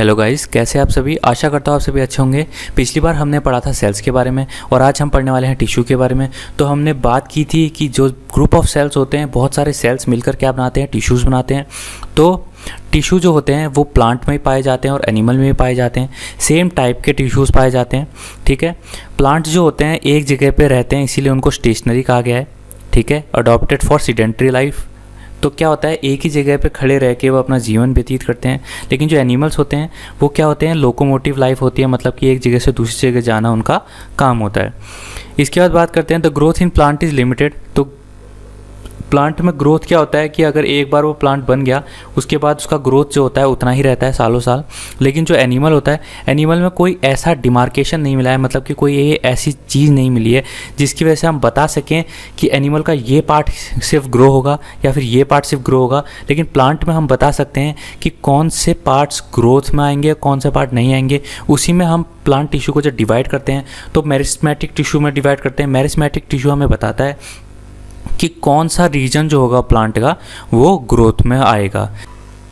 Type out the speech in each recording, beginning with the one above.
Hello guys, कैसे आप सभी। आशा करता हूँ आप सभी अच्छे होंगे। पिछली बार हमने पढ़ा था सेल्स के बारे में और आज हम पढ़ने वाले हैं टिश्यू के बारे में। तो हमने बात की थी कि जो ग्रुप ऑफ सेल्स होते हैं, बहुत सारे सेल्स मिलकर क्या बनाते हैं, टिश्यूज़ बनाते हैं। तो टिश्यू जो होते हैं वो प्लांट में भी पाए जाते हैं और एनिमल में भी पाए जाते हैं। सेम टाइप के टिश्यूज़ पाए जाते हैं, ठीक है। प्लांट जो होते हैं एक जगह पे रहते हैं, इसीलिए उनको स्टेशनरी कहा गया है, ठीक है। Adopted for sedentary life. तो क्या होता है, एक ही जगह पे खड़े रह के वो अपना जीवन व्यतीत करते हैं। लेकिन जो एनिमल्स होते हैं वो क्या होते हैं, लोकोमोटिव लाइफ होती है, मतलब कि एक जगह से दूसरी जगह जाना उनका काम होता है। इसके बाद बात करते हैं the growth in plant is limited. तो प्लांट में ग्रोथ क्या होता है कि अगर एक बार वो प्लांट बन गया उसके बाद उसका ग्रोथ जो होता है उतना ही रहता है सालों साल। लेकिन जो एनिमल होता है, एनिमल में कोई ऐसा डिमार्केशन नहीं मिला है, मतलब कि कोई ये ऐसी चीज़ नहीं मिली है जिसकी वजह से हम बता सकें कि एनिमल का ये पार्ट सिर्फ ग्रो होगा या फिर ये पार्ट सिर्फ ग्रो होगा। लेकिन प्लांट में हम बता सकते हैं कि कौन से पार्ट्स ग्रोथ में आएंगे, कौन से पार्ट नहीं आएंगे। उसी में हम प्लांट टिश्यू को जब डिवाइड करते हैं तो मेरिस्टेमेटिक टिश्यू में डिवाइड करते हैं। मेरिस्टेमेटिक टिश्यू हमें बताता है कि कौन सा रीजन जो होगा प्लांट का वो ग्रोथ में आएगा।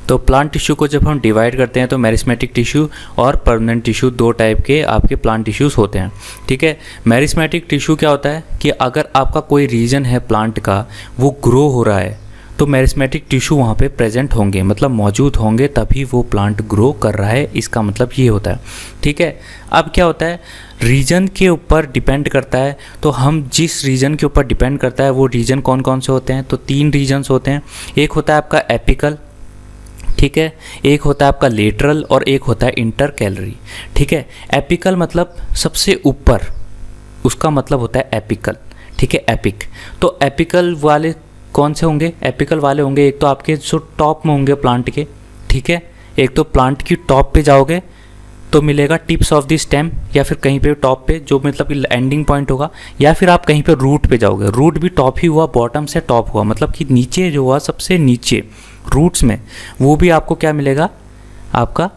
तो प्लांट टिश्यू को जब हम डिवाइड करते हैं तो मेरिस्टेमेटिक टिश्यू और परमानेंट टिश्यू दो टाइप के आपके प्लांट टिश्यूज़ होते हैं, ठीक है। मेरिस्टेमेटिक टिश्यू क्या होता है कि अगर आपका कोई रीजन है प्लांट का वो ग्रो हो रहा है तो मेरिस्टेमेटिक टिश्यू वहाँ पे प्रेजेंट होंगे, मतलब मौजूद होंगे, तभी वो प्लांट ग्रो कर रहा है। इसका मतलब ये होता है, ठीक है। अब क्या होता है, रीजन के ऊपर डिपेंड करता है। तो हम जिस रीजन के ऊपर डिपेंड करता है वो रीजन कौन कौन से होते हैं, तो तीन रीजन्स होते हैं। एक होता है आपका एपिकल, ठीक है, एक होता है आपका लेटरल और एक होता है इंटरकैलरी, ठीक है। एपिकल मतलब सबसे ऊपर, उसका मतलब होता है एपिकल, ठीक है, एपिक। तो एपिकल वाले कौन से होंगे, एपिकल वाले होंगे एक तो आपके जो टॉप में होंगे प्लांट के, ठीक है। एक तो प्लांट की टॉप पे जाओगे तो मिलेगा टिप्स ऑफ द स्टेम, या फिर कहीं पे टॉप पे जो मतलब कि एंडिंग पॉइंट होगा, या फिर आप कहीं पे रूट पे जाओगे। रूट भी टॉप ही हुआ, बॉटम से टॉप हुआ, मतलब कि नीचे जो हुआ सबसे नीचे रूट्स में, वो भी आपको क्या मिलेगा, आपका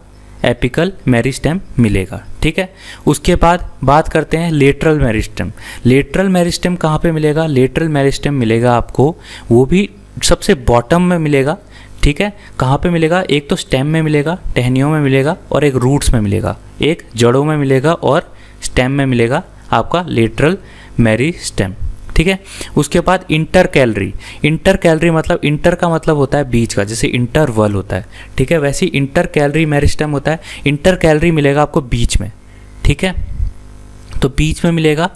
एपिकल मेरिस्टेम मिलेगा, ठीक है। उसके बाद बात करते हैं लेटरल मेरिस्टेम। लेटरल मेरिस्टेम कहाँ पे मिलेगा, लेटरल मेरिस्टेम मिलेगा आपको वो भी सबसे बॉटम में मिलेगा, ठीक है। कहाँ पे मिलेगा, एक तो स्टेम में मिलेगा, टहनियों में मिलेगा, और एक रूट्स में मिलेगा, एक जड़ों में मिलेगा और स्टेम में मिलेगा आपका लेटरल मेरिस्टेम, ठीक है। उसके बाद इंटरकैलरी। इंटरकैलरी मतलब इंटर का मतलब होता है बीच का, जैसे इंटरवल होता है, ठीक है, वैसे ही इंटरकैलरी मेरिस्टेम होता है। इंटरकैलरी मिलेगा आपको बीच में, ठीक है, तो बीच में मिलेगा।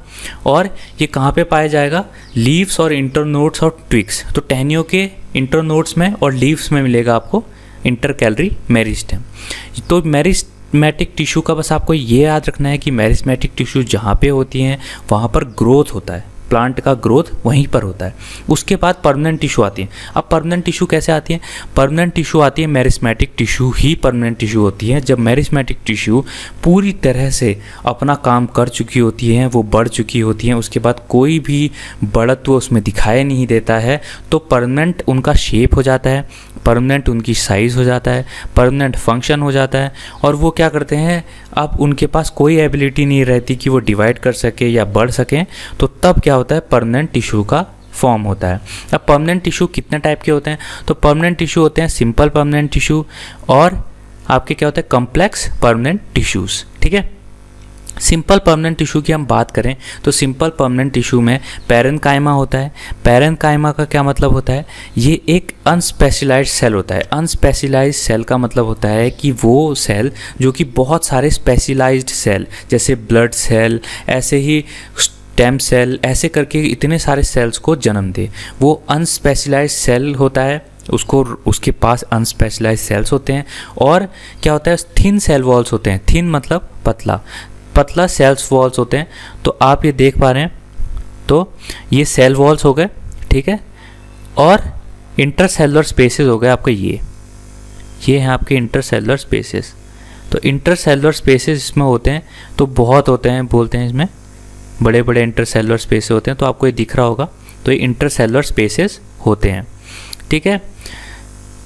और ये कहाँ पे पाया जाएगा, लीव्स और इंटरनोड्स और ट्विक्स। तो टहनियों के इंटरनोड्स में और लीव्स में मिलेगा आपको इंटरकैलरी मेरिस्टेम। तो मेरिस्टेमेटिक टिश्यू का बस आपको ये याद रखना है कि मेरिस्टेमेटिक टिश्यू जहाँ पे होती हैं वहाँ पर ग्रोथ होता है, प्लांट का ग्रोथ वहीं पर होता है। उसके बाद परमानेंट टिश्यू आती है। अब परमानेंट टिश्यू कैसे आती है, परमानेंट टिश्यू आती है, मेरिस्टेमेटिक टिश्यू ही परमानेंट टिश्यू होती है जब मेरिस्टेमेटिक टिश्यू पूरी तरह से अपना काम कर चुकी होती हैं, वो बढ़ चुकी होती हैं, उसके बाद कोई भी बढ़त वो उसमें दिखाई नहीं देता है, तो परमानेंट उनका शेप हो जाता है, परमानेंट उनकी साइज़ हो जाता है, परमानेंट फंक्शन हो जाता है। और वो क्या करते हैं, अब उनके पास कोई एबिलिटी नहीं रहती कि वो डिवाइड कर सके या बढ़ सकें, तो तब क्या होता है, परमानेंट टिश्यू का फॉर्म होता है। अब परमानेंट टिश्यू कितने टाइप के होते हैं, तो परमानेंट टिश्यू होते हैं सिंपल परमानेंट टिश्यू और आपके क्या होते हैं, कॉम्प्लेक्स परमानेंट टिश्यूज़, ठीक है। सिंपल परमानेंट टिश्यू की हम बात करें तो सिंपल परमानेंट टिश्यू में पैरेन्काइमा होता है। पैरेन्काइमा का क्या मतलब होता है, ये एक अनस्पेशलाइज्ड सेल होता है। अनस्पेशलाइज्ड सेल का मतलब होता है कि वो सेल जो कि बहुत सारे स्पेशलाइज्ड सेल जैसे ब्लड सेल, ऐसे ही स्टेम सेल, ऐसे करके इतने सारे सेल्स को जन्म दे, वो अनस्पेशलाइज्ड सेल होता है, उसको उसके पास अनस्पेशलाइज्ड सेल्स होते हैं। और क्या होता है, थिन सेल वॉल्स होते हैं, थिन मतलब पतला, पतला सेल्स वॉल्स होते हैं। तो आप ये देख पा रहे हैं, तो ये सेल वॉल्स हो गए, ठीक है। और इंटरसेलुलर स्पेसेस हो गए आपके, ये हैं आपके इंटरसेलुलर स्पेसेस। तो इंटरसेलुलर स्पेसेस इसमें होते हैं, तो बहुत होते हैं, बोलते हैं इसमें बड़े बड़े इंटरसेलुलर स्पेसेस होते हैं। तो आपको ये दिख रहा होगा, तो ये इंटरसेलुलर स्पेसेस होते हैं, ठीक है।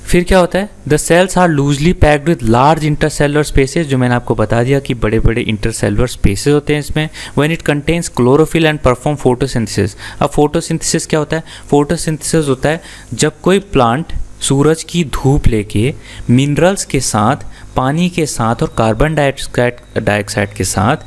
फिर क्या होता है, the cells are loosely packed with large intercellular spaces, जो मैंने आपको बता दिया कि बड़े बड़े इंटरसेलुलर स्पेसेस होते हैं इसमें। When it contains chlorophyll and perform photosynthesis. अब फोटोसिंथेसिस क्या होता है, फोटोसिंथेसिस होता है जब कोई प्लांट सूरज की धूप लेके मिनरल्स के साथ पानी के साथ और कार्बन डाइऑक्साइड के साथ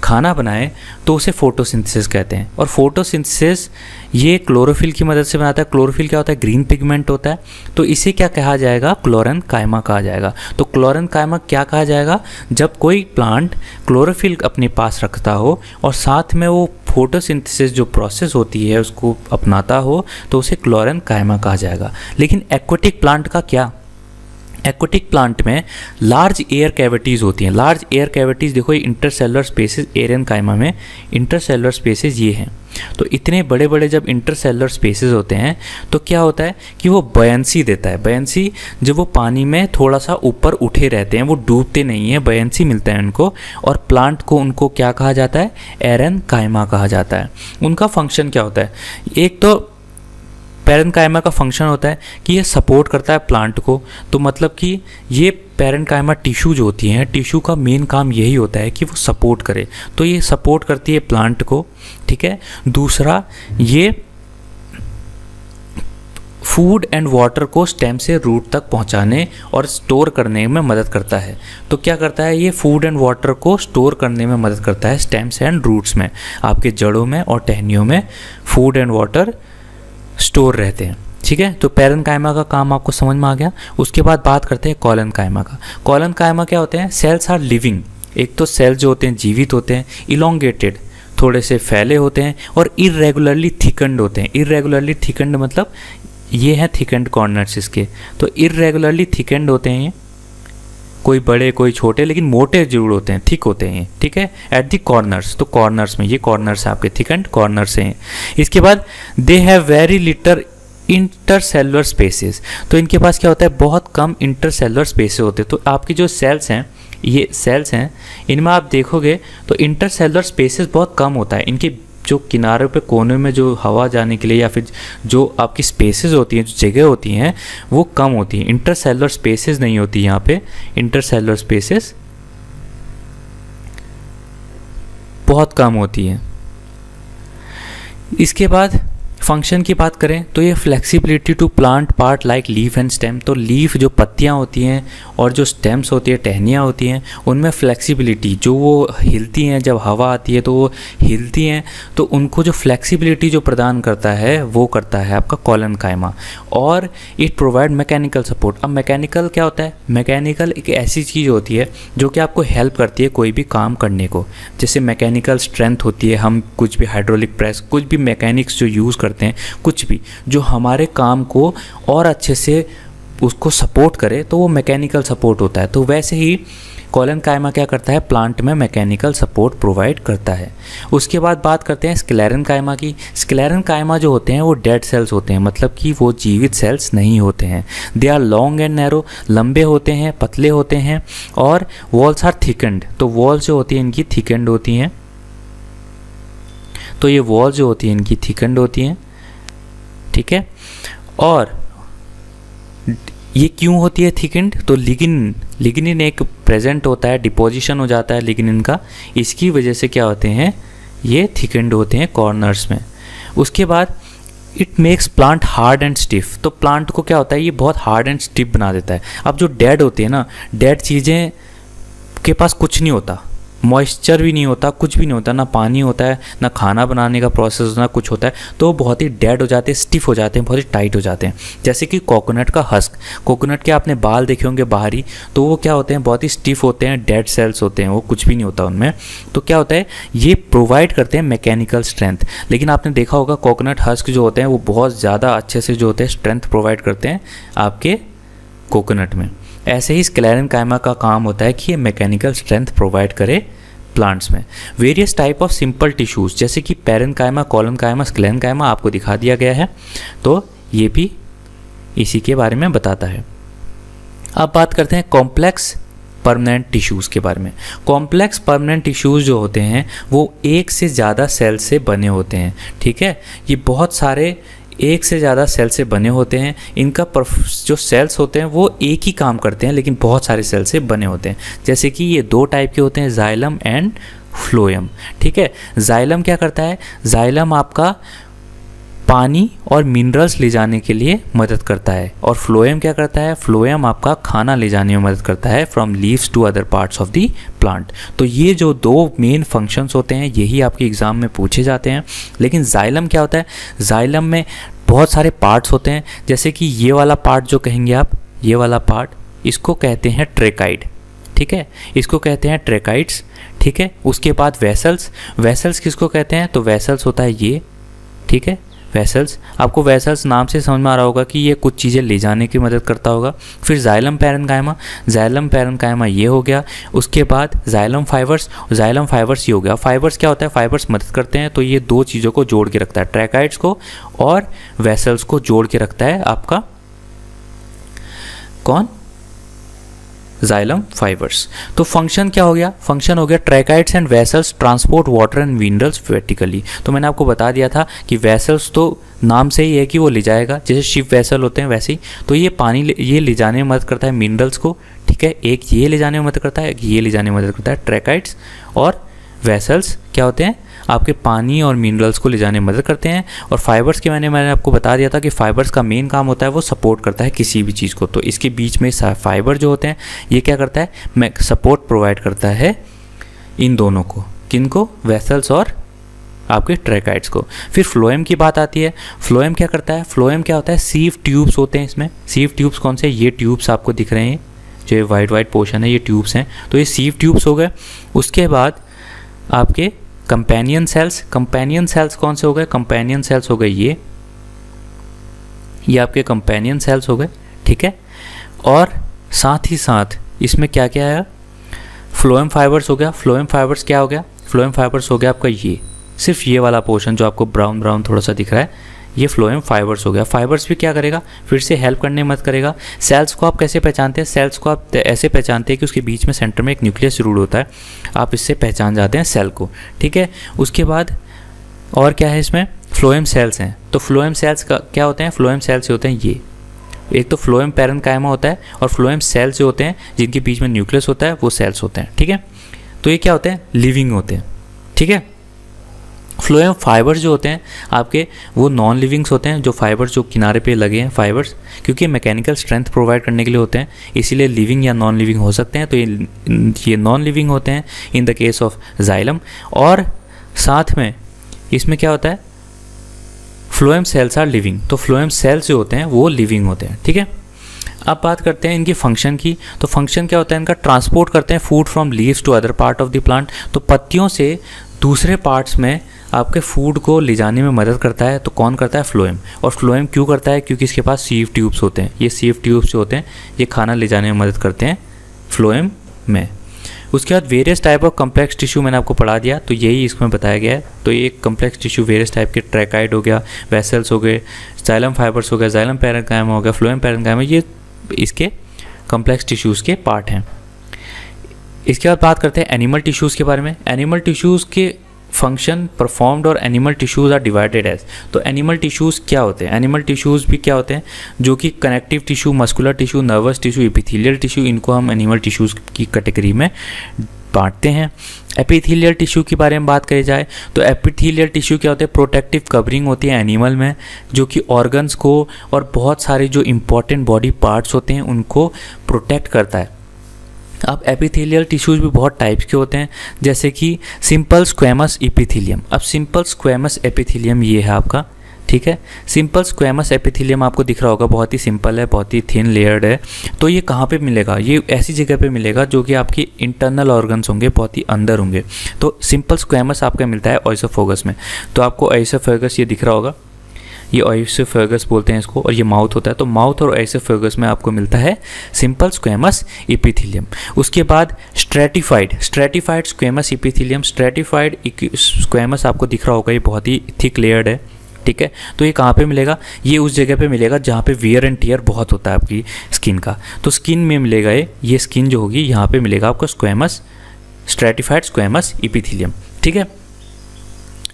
खाना बनाए तो उसे फोटोसिंथेसिस कहते हैं। और फोटोसिंथेसिस ये क्लोरोफिल की मदद से बनाता है। क्लोरोफिल क्या होता है? ग्रीन पिगमेंट होता है। तो इसे क्या कहा जाएगा? क्लोरेन्काइमा कहा जाएगा। तो क्लोरेन्काइमा क्या कहा जाएगा? जब कोई प्लांट क्लोरोफिल अपने पास रखता हो और साथ में वो फोटोसिंथेसिस जो प्रोसेस होती है उसको अपनाता हो तो उसे क्लोरेन्काइमा कहा जाएगा। लेकिन एक्वेटिक प्लांट का क्या? एक्वेटिक प्लांट में लार्ज एयर कैविटीज़ होती हैं। लार्ज एयर कैविटीज़ देखो, ये इंटरसेलुलर स्पेसेस एरेनकाइमा में इंटरसेलुलर स्पेसेस ये हैं। तो इतने बड़े बड़े जब इंटरसेलुलर स्पेसेस होते हैं तो क्या होता है कि वो बयंसी देता है। बयंसी जब वो पानी में थोड़ा सा ऊपर उठे रहते हैं, वो डूबते नहीं हैं, बयंसी मिलता है उनको। और प्लांट को उनको क्या कहा जाता है? एरेनकाइमा कहा जाता है। उनका फंक्शन क्या होता है? एक तो पैरेन्काइमा का फंक्शन होता है कि ये सपोर्ट करता है प्लांट को। तो मतलब कि ये पैरेन्काइमा टिश्यू जो होती हैं, टिश्यू का मेन काम यही होता है कि वो सपोर्ट करे। तो ये सपोर्ट करती है प्लांट को, ठीक है। दूसरा, ये फूड एंड वाटर को स्टेम से रूट तक पहुंचाने और स्टोर करने में मदद करता है। तो क्या करता है? ये फूड एंड वाटर को स्टोर करने में मदद करता है स्टेम्स एंड रूट्स में। आपके जड़ों में और टहनियों में फूड एंड वाटर स्टोर रहते हैं, ठीक है। तो पैरेन्काइमा का काम आपको समझ में आ गया। उसके बाद बात करते हैं कोलेन्काइमा का। कोलेन्काइमा क्या होते हैं? Cells are living. एक तो सेल्स जो होते हैं जीवित होते हैं, इलोंगेटेड थोड़े से फैले होते हैं और इरेगुलरली थिकंड होते हैं। इरेगुलरली थिकंड मतलब ये है थिकंड कॉर्नर्स इसके। तो इरेगुलरली थिकंड होते हैं ये, कोई बड़े कोई छोटे, लेकिन मोटे जरूर होते हैं, थिक होते हैं, ठीक है। एट दी कॉर्नर्स, तो कॉर्नर्स में ये कॉर्नर्स आपके थिकंड कॉर्नर्स हैं। इसके बाद they have very litre intercellular spaces. तो इनके पास क्या होता है? बहुत कम इंटरसेलुलर स्पेसेस होते हैं। तो आपकी जो सेल्स हैं, ये सेल्स हैं, इनमें आप देखोगे तो इंटरसेलुलर स्पेसेस बहुत कम होता है। इनके जो किनारों पे कोने में जो हवा जाने के लिए या फिर जो आपकी स्पेसेस होती हैं, जो जगह होती हैं, वो कम होती हैं। इंटरसेलुलर स्पेसेस नहीं होती यहाँ पे, इंटरसेलुलर स्पेसेस बहुत कम होती हैं। इसके बाद फंक्शन की बात करें तो ये flexibility to plant part like leaf and stem. तो लीफ जो पत्तियाँ होती हैं और जो स्टेम्स होती है, टहनियाँ होती हैं, उनमें फ्लेक्सिबिलिटी, जो वो हिलती हैं जब हवा आती है तो वो हिलती हैं, तो उनको जो फ्लेक्सिबिलिटी जो प्रदान करता है वो करता है आपका कोलेन्काइमा। और इट प्रोवाइड मैकेनिकल सपोर्ट। अब मैकेनिकल क्या होता है? मैकेनिकल एक ऐसी चीज़ होती है जो कि आपको हेल्प करती है कोई भी काम करने को। जैसे मैकेनिकल स्ट्रेंथ होती है, हम कुछ भी हाइड्रोलिक प्रेस, कुछ भी मैकेनिक्स जो यूज़ करते हैं, कुछ भी जो हमारे काम को और अच्छे से उसको सपोर्ट करे, तो वो मैकेनिकल सपोर्ट होता है। तो वैसे ही कोलेन्काइमा क्या करता है? प्लांट में मैकेनिकल सपोर्ट प्रोवाइड करता है। उसके बाद बात करते हैं स्क्लेरेन्काइमा की। स्क्लेरेन्काइमा जो होते हैं वो डेड सेल्स होते हैं, मतलब कि वो जीवित सेल्स नहीं होते हैं। They are long and narrow, लंबे होते हैं, पतले होते हैं, और वॉल्स आर थिकंड। तो वॉल्स जो होती हैं इनकी थिकंड होती हैं। तो ये वॉल्स जो होती हैं इनकी थिकंड होती हैं, ठीक है। और ये क्यों होती है थिकंड? तो लिग्निन एक प्रेजेंट होता है, डिपोजिशन हो जाता है लिग्निन का, इसकी वजह से क्या होते हैं? ये थिकंड होते हैं कॉर्नर्स में। उसके बाद it makes plant hard and stiff. तो प्लांट को क्या होता है? ये बहुत हार्ड एंड स्टिफ बना देता है। अब जो डेड होती है ना, डेड चीज़ें के पास कुछ नहीं होता, मॉइस्चर भी नहीं होता, कुछ भी नहीं होता, ना पानी होता है, ना खाना बनाने का प्रोसेस, ना कुछ होता है, तो वो बहुत ही डेड हो जाते हैं, स्टिफ हो जाते हैं, बहुत ही टाइट हो जाते हैं। जैसे कि कोकोनट का हस्क, कोकोनट के आपने बाल देखे होंगे बाहरी, तो वो क्या होते हैं? बहुत ही स्टिफ होते हैं, डेड सेल्स होते हैं, वो कुछ भी नहीं होता उनमें। तो क्या होता है? ये प्रोवाइड करते हैं मैकेनिकल स्ट्रेंथ। लेकिन आपने देखा होगा कोकोनट हस्क जो होते हैं वो बहुत ज़्यादा अच्छे से जो होते हैं स्ट्रेंथ प्रोवाइड करते हैं आपके कोकोनट में। ऐसे ही स्क्लेरेन्काइमा का काम होता है कि ये मैकेनिकल स्ट्रेंथ प्रोवाइड करे प्लांट्स में। Various type of simple tissues जैसे कि पैरेन्काइमा, कोलेन्काइमा, स्क्लेरेन्काइमा आपको दिखा दिया गया है, तो ये भी इसी के बारे में बताता है। अब बात करते हैं कॉम्प्लेक्स परमानेंट टिश्यूज़ के बारे में। कॉम्प्लेक्स परमानेंट टिश्यूज़ जो होते हैं वो एक से ज़्यादा सेल से बने होते हैं, ठीक है। ये बहुत सारे एक से ज़्यादा सेल से बने होते हैं। इनका जो सेल्स होते हैं वो एक ही काम करते हैं, लेकिन बहुत सारे सेल से बने होते हैं। जैसे कि ये दो टाइप के होते हैं, जाइलम एंड फ्लोएम, ठीक है। जाइलम क्या करता है? जाइलम आपका पानी और मिनरल्स ले जाने के लिए मदद करता है। और फ्लोएम क्या करता है, फ्लोएम आपका खाना ले जाने में मदद करता है from leaves to other parts of the plant. तो ये जो दो मेन फंक्शंस होते हैं यही आपके एग्ज़ाम में पूछे जाते हैं। लेकिन जाइलम क्या होता है, जाइलम में बहुत सारे पार्ट्स होते हैं, जैसे कि ये वाला पार्ट जो कहेंगे आप, ये वाला पार्ट, इसको कहते हैं ट्रेकाइड, ठीक है, इसको कहते हैं ट्रेकाइड्स, ठीक है। उसके बाद वेसल्स, वेसल्स किसको कहते हैं, तो वेसल्स होता है ये, ठीक है, वेसल्स। आपको वेसल्स नाम से समझ में आ रहा होगा कि ये कुछ चीज़ें ले जाने की मदद करता होगा। फिर जाइलम पैरेन्काइमा, जाइलम पैरेन्काइमा ये हो गया। उसके बाद जाइलम फाइबर्स, जाइलम फाइबर्स ये हो गया। फाइबर्स क्या होता है, फाइबर्स मदद करते हैं, तो ये दो चीज़ों को जोड़ के रखता है, ट्रैकाइड्स को और वेसल्स को जोड़ के रखता है आपका कौन, जाइलम फाइबर्स। तो फंक्शन क्या हो गया, फंक्शन हो गया tracheids and vessels transport water and minerals vertically. तो मैंने आपको बता दिया था कि वेसल्स तो नाम से ही है कि वो ले जाएगा, जैसे शिप वेसल होते हैं वैसे ही। तो ये पानी ये ले जाने में मदद करता है मिनरल्स को, ठीक है, एक ये ले जाने में मदद करता है, एक ये ले जाने में मदद करता है। ट्रैकाइड्स और वेसल्स क्या होते हैं, आपके पानी और मिनरल्स को ले जाने में मदद करते हैं। और फाइबर्स के मैंने आपको बता दिया था कि फाइबर्स का मेन काम होता है वो सपोर्ट करता है किसी भी चीज़ को। तो इसके बीच में फाइबर जो होते हैं ये क्या करता है, मैं सपोर्ट प्रोवाइड करता है इन दोनों को, किनको, वेसल्स और आपके ट्रैकाइड्स को। फिर फ्लोएम की बात आती है। फ्लोएम क्या करता है, फ्लोएम क्या होता है, सीव ट्यूब्स होते हैं इसमें। सीव ट्यूब्स कौन से, ये ट्यूब्स आपको दिख रहे हैं, जो वाइट वाइट पोर्शन है ये ट्यूब्स हैं, तो ये सीव ट्यूब्स हो गए। उसके बाद आपके कंपेनियन सेल्स, कंपेनियन सेल्स कौन से हो गए, कंपेनियन सेल्स हो गए ये आपके कंपेनियन सेल्स हो गए, ठीक है। और साथ ही साथ इसमें क्या क्या है, फ्लोएम फाइबर्स हो गया। फ्लोएम फाइबर्स क्या हो गया, फ्लोएम फाइबर्स हो गया आपका ये, सिर्फ ये वाला पोर्शन जो आपको ब्राउन ब्राउन थोड़ा सा दिख रहा है, ये फ्लोएम फाइबर्स हो गया। फाइबर्स भी क्या करेगा, फिर से हेल्प करने में मदद करेगा। सेल्स को आप कैसे पहचानते हैं, सेल्स को आप ऐसे पहचानते हैं कि उसके बीच में सेंटर में एक न्यूक्लियस रूल होता है, आप इससे पहचान जाते हैं सेल को, ठीक है। उसके बाद और क्या है इसमें, फ्लोएम सेल्स हैं। तो फ्लोएम सेल्स का क्या होते हैं, फ्लोएम सेल्स होते हैं ये, एक तो फ्लोएम पैरेन्काइमा होता है और फ्लोएम सेल्स जो होते हैं जिनके बीच में न्यूक्लियस होता है वो सेल्स होते हैं, ठीक है। तो ये क्या होते हैं, लिविंग होते हैं, ठीक है। फ्लोएम फाइबर्स जो होते हैं आपके वो नॉन लिविंग्स होते हैं, जो फाइबर्स जो किनारे पे लगे हैं फाइबर्स, क्योंकि मैकेनिकल स्ट्रेंथ प्रोवाइड करने के लिए होते हैं, इसीलिए लिविंग या नॉन लिविंग हो सकते हैं। तो ये नॉन लिविंग होते हैं in the case of xylem. और साथ में इसमें क्या होता है, फ्लोएम सेल्स आर लिविंग, तो फ्लोएम सेल्स जो होते हैं वो लिविंग होते हैं, ठीक है। अब बात करते हैं इनकी फंक्शन की। तो फंक्शन क्या होता है इनका, ट्रांसपोर्ट करते हैं food from leaves to other part of the plant. तो पत्तियों से दूसरे पार्ट्स में आपके फूड को ले जाने में मदद करता है। तो कौन करता है, फ्लोएम। और फ्लोएम क्यों करता है, क्योंकि इसके पास सीव ट्यूब्स होते हैं। ये सीव ट्यूब्स जो होते हैं ये खाना ले जाने में मदद करते हैं फ्लोएम में। उसके बाद various type of complex tissue मैंने आपको पढ़ा दिया, तो यही इसमें बताया गया है। तो ये कम्प्लेक्स टिश्यू वेरियस टाइप के, ट्रैकाइड हो गया, वेसल्स हो गए, जाइलम फाइबर्स हो गया, जाइलम पैरेन्काइमा हो गया, फ्लोएम पैरेन्काइमा, ये इसके कम्प्लेक्स टिश्यूज़ के पार्ट हैं। इसके बाद बात करते हैं एनिमल टिश्यूज़ के बारे में। एनिमल टिश्यूज़ के फंक्शन परफॉर्म्ड और animal tissues are divided as. तो एनिमल टिश्यूज़ क्या होते हैं, एनिमल टिश्यूज़ भी क्या होते हैं, जो कि connective tissue, muscular tissue, nervous tissue, epithelial tissue, इनको हम एनिमल टिश्यूज़ की कैटेगरी में बांटते हैं। एपिथेलियल टिश्यू के बारे में बात करी जाए तो एपिथेलियल टिश्यू क्या होते हैं, प्रोटेक्टिव कवरिंग होती है एनिमल में, जो कि ऑर्गन्स को और बहुत सारे जो इंपॉर्टेंट बॉडी पार्ट्स होते हैं उनको प्रोटेक्ट करता है। अब एपिथेलियल टिश्यूज़ भी बहुत टाइप्स के होते हैं, जैसे कि सिंपल स्क्वेमस एपिथेलियम। अब सिंपल स्क्वेमस एपिथेलियम ये है आपका, ठीक है। सिंपल स्क्वेमस एपिथेलियम आपको दिख रहा होगा, बहुत ही सिंपल है, बहुत ही थिन लेयर्ड है। तो ये कहाँ पे मिलेगा, ये ऐसी जगह पे मिलेगा जो कि आपकी इंटरनल ऑर्गन्स होंगे, बहुत ही अंदर होंगे। तो सिंपल स्क्वेमस आपका मिलता है ओइसोफेगस में। तो आपको ओइसोफेगस ये दिख रहा होगा, ये ओइसोफेगस बोलते हैं इसको, और ये माउथ होता है। तो माउथ और ओइसोफेगस में आपको मिलता है सिंपल स्क्वेमस एपिथेलियम। उसके बाद stratified squamous epithelium. Stratified squamous आपको दिख रहा होगा, ये बहुत ही थिक लेयर्ड है, ठीक है। तो ये कहाँ पे मिलेगा, ये उस जगह पे मिलेगा जहाँ पे वियर एंड टियर बहुत होता है आपकी स्किन का। तो स्किन में मिलेगा ये स्किन जो होगी यहाँ पे मिलेगा आपको स्क्वेमस, स्ट्रेटिफाइड स्क्वेमस एपिथेलियम, ठीक है।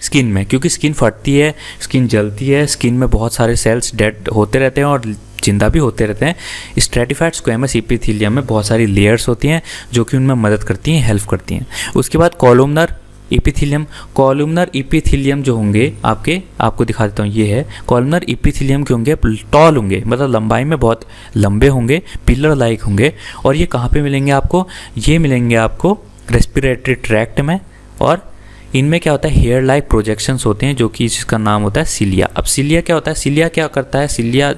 स्किन में, क्योंकि स्किन फटती है, स्किन जलती है, स्किन में बहुत सारे सेल्स डेड होते रहते हैं और जिंदा भी होते रहते हैं। स्ट्रेटिफाइड स्क्वेमस एपिथेलियम में बहुत सारी लेयर्स होती हैं जो कि उनमें मदद करती हैं, हेल्प करती हैं। उसके बाद कॉलमनर इपिथीलियम, कॉलमनर इपिथीलियम जो होंगे आपको दिखा देता हूँ, ये है कॉलमनर इपिथीलियम के होंगे, टॉल होंगे, मतलब लंबाई में बहुत लंबे होंगे, पिलर लाइक होंगे। और ये कहाँ पे मिलेंगे आपको, ये मिलेंगे आपको रेस्पिरेटरी ट्रैक्ट में, और इनमें क्या होता है हेयर लाइक प्रोजेक्शंस होते हैं, जो कि इसका नाम होता है सिलिया। अब सिलिया क्या होता है, सिलिया क्या करता है, सिलिया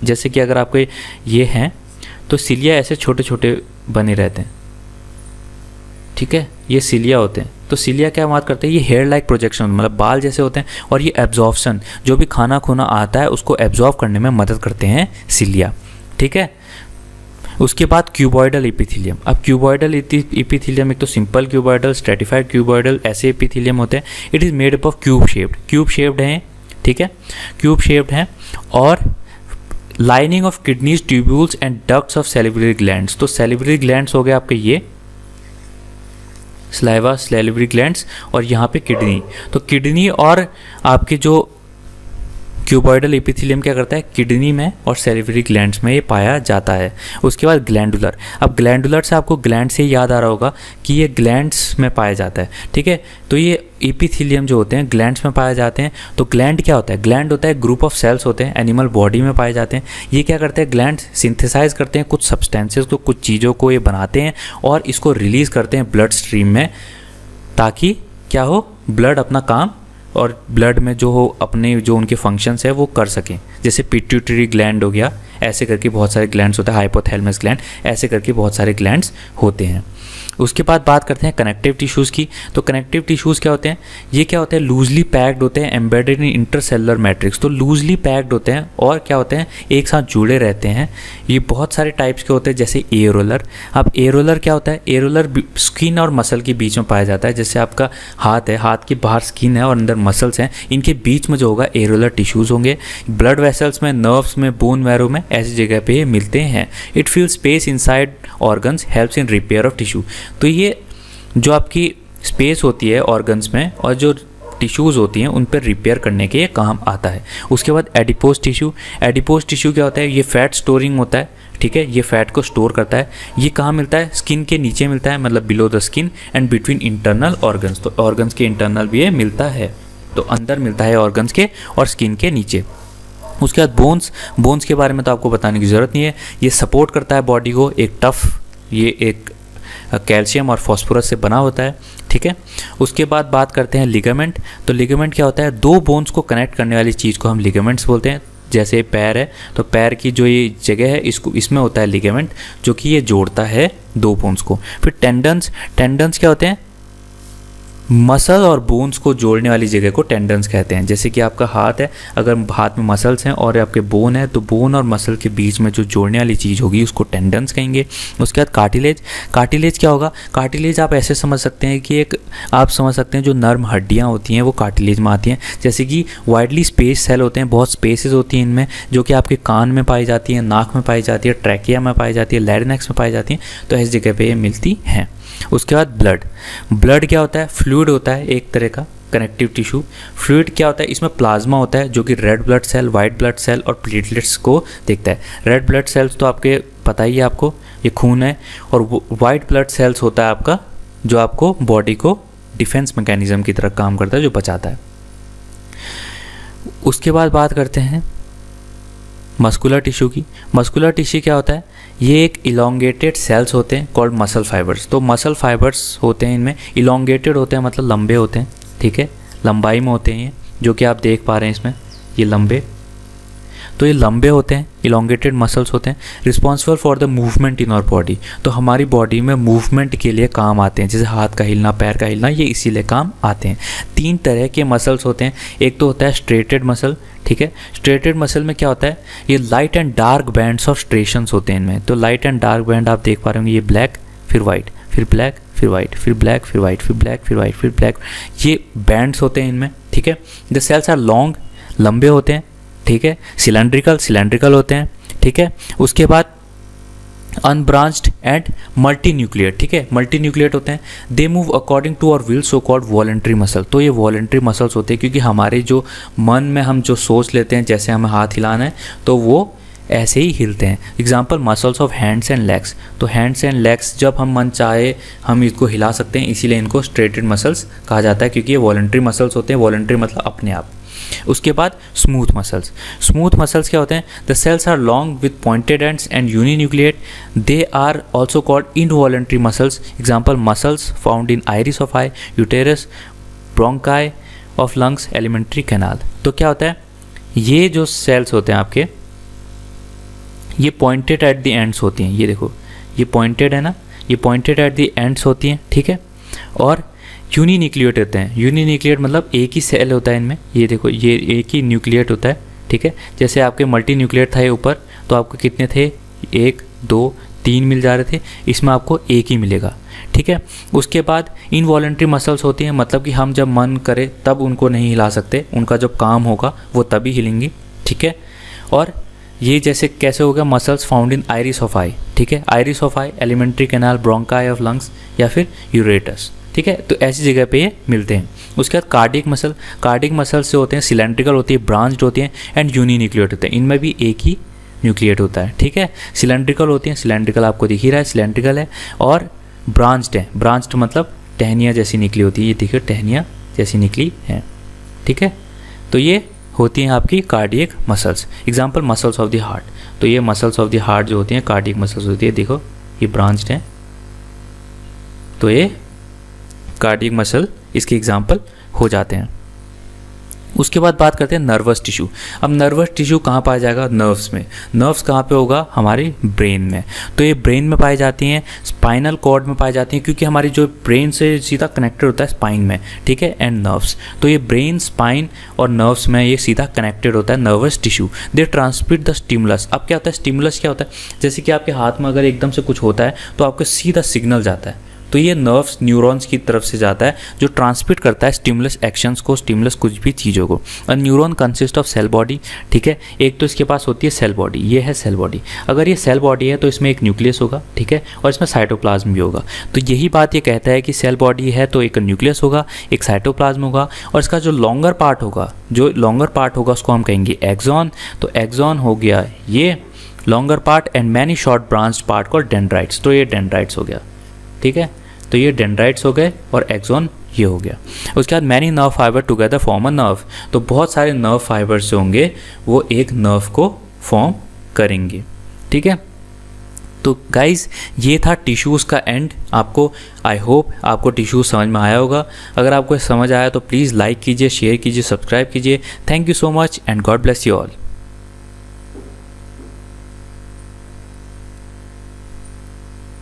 जैसे कि अगर आपको ये हैं तो सिलिया ऐसे छोटे छोटे बने रहते हैं, ठीक है, ये सिलिया होते हैं। तो सिलिया क्या बात करते हैं, ये हेयर लाइक प्रोजेक्शन मतलब बाल जैसे होते हैं, और ये एब्जॉर्प्शन जो भी खाना खुना आता है उसको एब्जॉर्ब करने में मदद करते हैं सिलिया, ठीक है। उसके बाद क्यूबॉइडल इपिथीलियम। अब क्यूबॉइडल इपिथीलियम एक तो सिंपल क्यूबॉइडल, स्ट्रेटिफाइड क्यूबॉइडल, ऐसे इपिथीलियम होते हैं। It is made up of cube shaped हैं, ठीक है, क्यूब शेप्ड हैं, और lining of kidneys, tubules and ducts of salivary glands. तो सैलिवरी ग्लैंड्स हो गए आपके ये स्लाइवा सैलिवरी ग्लैंड्स, और यहाँ पे किडनी। तो किडनी और आपके जो क्यूबॉइडल इपिथीलियम क्या करता है, किडनी में और सैलिवरी ग्लैंड्स में ये पाया जाता है। उसके बाद ग्लैंडुलर। अब ग्लैंडुलर से आपको ग्लैंड से याद आ रहा होगा कि ये ग्लैंड्स में पाया जाता है, ठीक है। तो ये इपिथीलियम जो होते हैं ग्लैंड्स में पाए जाते हैं। तो ग्लैंड क्या होता है, ग्लैंड होता है ग्रुप ऑफ सेल्स होते हैं, एनिमल बॉडी में पाए जाते हैं। ये क्या करते हैं, ग्लैंड सिंथेसाइज करते हैं कुछ सब्सटेंसेस को, कुछ चीज़ों को ये बनाते हैं और इसको रिलीज़ करते हैं ब्लड स्ट्रीम में, ताकि क्या हो, ब्लड अपना काम और ब्लड में जो हो अपने जो उनके फंक्शंस है वो कर सकें। जैसे पिट्यूटरी ग्लैंड हो गया, ऐसे करके बहुत सारे ग्लैंड्स होते हैं, हाइपोथैलेमस ग्लैंड, ऐसे करके बहुत सारे ग्लैंड्स होते हैं। उसके बाद बात करते हैं कनेक्टिव टिश्यूज़ की। तो कनेक्टिव टिश्यूज़ क्या होते हैं, ये क्या होते हैं, लूजली पैक्ड होते हैं, एम्बेडेड इन इंटरसेलुलर मैट्रिक्स। तो लूजली पैक्ड होते हैं और क्या होते हैं, एक साथ जुड़े रहते हैं। ये बहुत सारे टाइप्स के होते हैं, जैसे एरोलर। अब एरोलर क्या होता है, एरोलर स्किन और मसल के बीच में पाया जाता है। जैसे आपका हाथ है, हाथ के बाहर स्किन है और अंदर मसल्स हैं, इनके बीच में जो होगा एरोलर टिश्यूज़ होंगे। ब्लड वेसल्स में, नर्व्स में, बोन मैरो में, ऐसी जगह पे मिलते हैं। It feel space inside organs, helps in repair of tissue. तो ये जो आपकी स्पेस होती है ऑर्गन्स में और जो टिश्यूज़ होती हैं उन पर रिपेयर करने के ये काम आता है। उसके बाद एडिपोज टिश्यू। एडिपोज टिश्यू क्या होता है, ये फैट स्टोरिंग होता है, ठीक है, ये फैट को स्टोर करता है। ये कहाँ मिलता है, स्किन के नीचे मिलता है, मतलब below the skin and between internal organs. तो ऑर्गन्स के इंटरनल भी ये मिलता है, तो अंदर मिलता है ऑर्गन्स के और स्किन के नीचे। उसके बाद बोन्स के बारे में तो आपको बताने की ज़रूरत नहीं है, ये सपोर्ट करता है बॉडी को। एक टफ, ये एक कैल्शियम और फास्फोरस से बना होता है, ठीक है। उसके बाद बात करते हैं लिगामेंट। तो लिगामेंट क्या होता है, दो बोन्स को कनेक्ट करने वाली चीज़ को हम लिगामेंट्स बोलते हैं। जैसे पैर है तो पैर की जो ये जगह है इसमें होता है लिगामेंट, जो कि ये जोड़ता है दो बोन्स को। फिर टेंडन्स क्या होते हैं, मसल और बोन्स को जोड़ने वाली जगह को टेंडन्स कहते हैं। जैसे कि आपका हाथ है, अगर हाथ में मसल्स हैं और आपके बोन है, तो बोन और मसल के बीच में जो जोड़ने वाली चीज़ होगी उसको टेंडन्स कहेंगे। उसके बाद कार्टिलेज क्या होगा, कार्टिलेज आप ऐसे समझ सकते हैं कि आप समझ सकते हैं जो नर्म हड्डियाँ होती हैं वो कार्टिलेज में आती हैं। जैसे कि वाइडली स्पेस सेल होते हैं, बहुत स्पेसेस होती हैं इनमें, जो कि आपके कान में पाई जाती हैं, नाक में पाई जाती है, ट्रैकिया में पाई जाती है, लैरिंक्स में पाई जाती हैं, तो ऐसी जगह पे ये मिलती हैं। उसके बाद ब्लड क्या होता है, फ्लूइड होता है एक तरह का कनेक्टिव टिश्यू। फ्लूइड क्या होता है, इसमें प्लाज्मा होता है जो कि red blood cell, white blood cell और प्लेटलेट्स को देखता है। रेड ब्लड सेल्स तो आपके पता ही है आपको, ये खून है, और वाइट ब्लड सेल्स होता है आपका जो आपको बॉडी को डिफेंस मैकेनिज्म की तरह काम करता है, जो बचाता है। उसके बाद बात करते हैं मस्कुलर टिश्यू की। मस्कुलर टिश्यू क्या होता है, ये एक इलोंगेटेड सेल्स होते हैं कॉल्ड मसल फाइबर्स। तो मसल फाइबर्स होते हैं, इनमें इलोंगेटेड होते हैं, मतलब लंबे होते हैं, ठीक है, लंबाई में होते हैं ये, जो कि आप देख पा रहे हैं इसमें, ये लंबे, तो ये लंबे होते हैं, इलोंगेटेड मसल्स होते हैं, responsible for the movement in our body. तो हमारी बॉडी में मूवमेंट के लिए काम आते हैं, जैसे हाथ का हिलना, पैर का हिलना, ये इसीलिए काम आते हैं। 3 तरह के मसल्स होते हैं। एक तो होता है स्ट्रेटेड मसल, ठीक है। स्ट्रेटेड मसल में क्या होता है, ये light and dark bands of striations होते हैं इनमें। तो लाइट एंड डार्क बैंड आप देख पा रहे होंगे, ये ब्लैक फिर वाइट, फिर ब्लैक फिर वाइट, फिर ब्लैक फिर वाइट, फिर ब्लैक फिर वाइट, फिर ब्लैक, ये बैंड्स होते हैं इनमें, ठीक है। द सेल्स आर लॉन्ग, लंबे होते हैं, ठीक है, सिलेंड्रिकल होते हैं, ठीक है। उसके बाद अनब्रांच्ड एंड मल्टी न्यूक्लिएट, ठीक है, मल्टी न्यूक्लिएट होते हैं। They move according to our will, so called voluntary muscle. तो ये वॉलंटरी मसल्स होते हैं क्योंकि हमारे जो मन में हम जो सोच लेते हैं, जैसे हमें हाथ हिलाना है, तो वो ऐसे ही हिलते हैं। Example muscles of hands and legs, तो हैंड्स एंड लेग्स जब हम मन चाहे हम इसको हिला सकते हैं, इसीलिए इनको स्ट्रेटेड मसल्स कहा जाता है, क्योंकि ये वॉलंटरी मसल्स होते हैं। वॉलंटरी मतलब अपने आप। उसके बाद स्मूथ मसल्स। स्मूथ मसल्स क्या होते हैं? The cells are long with pointed ends and uninucleate, they are also called involuntary muscles. Example muscles found in iris of eye, uterus, bronchi of lungs, alimentary canal. तो क्या होता है, ये जो sales होते हैं आपके, ये पॉइंटेड एट द एंड्स होती हैं। ये देखो, ये पॉइंटेड है ना, ये पॉइंटेड एट द एंड्स होती हैं, ठीक है। और यूनिन्यूक्लिएट होते हैं। यूनिन्यूक्लिएट मतलब एक ही सेल होता है इनमें। ये देखो, ये एक ही न्यूक्लिएट होता है, ठीक है। जैसे आपके मल्टी न्यूक्लिएट था ये ऊपर, तो आपको कितने थे? 1 2 3 मिल जा रहे थे, इसमें आपको एक ही मिलेगा, ठीक है। उसके बाद इनवॉलंटरी मसल्स होती हैं, मतलब कि हम जब मन करे तब उनको नहीं हिला सकते, उनका जब काम होगा वो तभी हिलेंगी, ठीक है। और ये जैसे कैसे हो गया? Muscles found in iris of eye, ठीक है। Iris of eye, alimentary canal, bronchi of lungs या फिर यूरेटस, ठीक है। तो ऐसी जगह पे ये मिलते हैं। उसके बाद कार्डियक मसल। कार्डियक मसल से होते हैं सिलेंड्रिकल होती है, ब्रांच्ड होती हैं एंड यूनिन्यूक्लिएट होते हैं। इनमें भी एक ही न्यूक्लिएट होता है, ठीक है। सिलेंड्रिकल होती हैं, सिलेंड्रिकल आपको दिख ही रहा है, सिलेंड्रिकल है। और ब्रांच्ड है, ब्रांच्ड मतलब टहनियाँ जैसी निकली होती है, ये देखिए टहनियाँ जैसी निकली हैं, ठीक है। तो ये होती हैं आपकी cardiac muscles. Example muscles of the heart, तो ये मसल्स ऑफ द हार्ट जो होती हैं कार्डियक मसल्स होती है। देखो ये ब्रांच्ड हैं, तो ये कार्डियक मसल इसके एग्जाम्पल हो जाते हैं। उसके बाद बात करते हैं नर्वस टिश्यू। अब नर्वस टिश्यू कहाँ पाया जाएगा? नर्व्स में। नर्व्स कहाँ पे होगा? हमारे ब्रेन में। तो ये ब्रेन में पाई जाती हैं, स्पाइनल कॉर्ड में पाई जाती हैं, क्योंकि हमारी जो ब्रेन से सीधा कनेक्टेड होता है स्पाइन में, ठीक है, एंड नर्व्स। तो ये ब्रेन, स्पाइन और नर्व्स में ये सीधा कनेक्टेड होता है nervous tissue. They transmit the stimulus. अब क्या होता है? स्टिमुलस क्या होता है? जैसे कि आपके हाथ में अगर एकदम से कुछ होता है तो आपको सीधा सिग्नल जाता है, तो ये नर्व्स न्यूरॉन्स की तरफ से जाता है, जो ट्रांसमिट करता है स्टिमुलस एक्शंस को, स्टिमुलस कुछ भी चीज़ों को। और neuron consist of cell body, ठीक है। एक तो इसके पास होती है सेल बॉडी, ये है सेल बॉडी। अगर ये सेल बॉडी है तो इसमें एक न्यूक्लियस होगा, ठीक है, और इसमें साइटोप्लाज्म भी होगा। तो यही बात ये कहता है कि सेल बॉडी है तो एक न्यूक्लियस होगा, एक साइटोप्लाज्म होगा, और इसका जो लॉन्गर पार्ट होगा उसको हम कहेंगे एक्सॉन। तो एक्सॉन हो गया ये longer part, and many short branched part called dendrites. तो ये डेंड्राइट्स हो गया, ठीक है। तो ये डेंड्राइट्स हो गए और एक्सॉन ये हो गया। उसके बाद many nerve fibre together form a nerve. तो बहुत सारे नर्व फाइबर्स जो होंगे वो एक नर्व को फॉर्म करेंगे, ठीक है। तो गाइज ये था टिश्यूज़ का एंड। आपको आई होप आपको टिश्यूज समझ में आया होगा। अगर आपको समझ आया तो प्लीज़ लाइक कीजिए, शेयर कीजिए, सब्सक्राइब कीजिए। Thank you so much and God bless you all.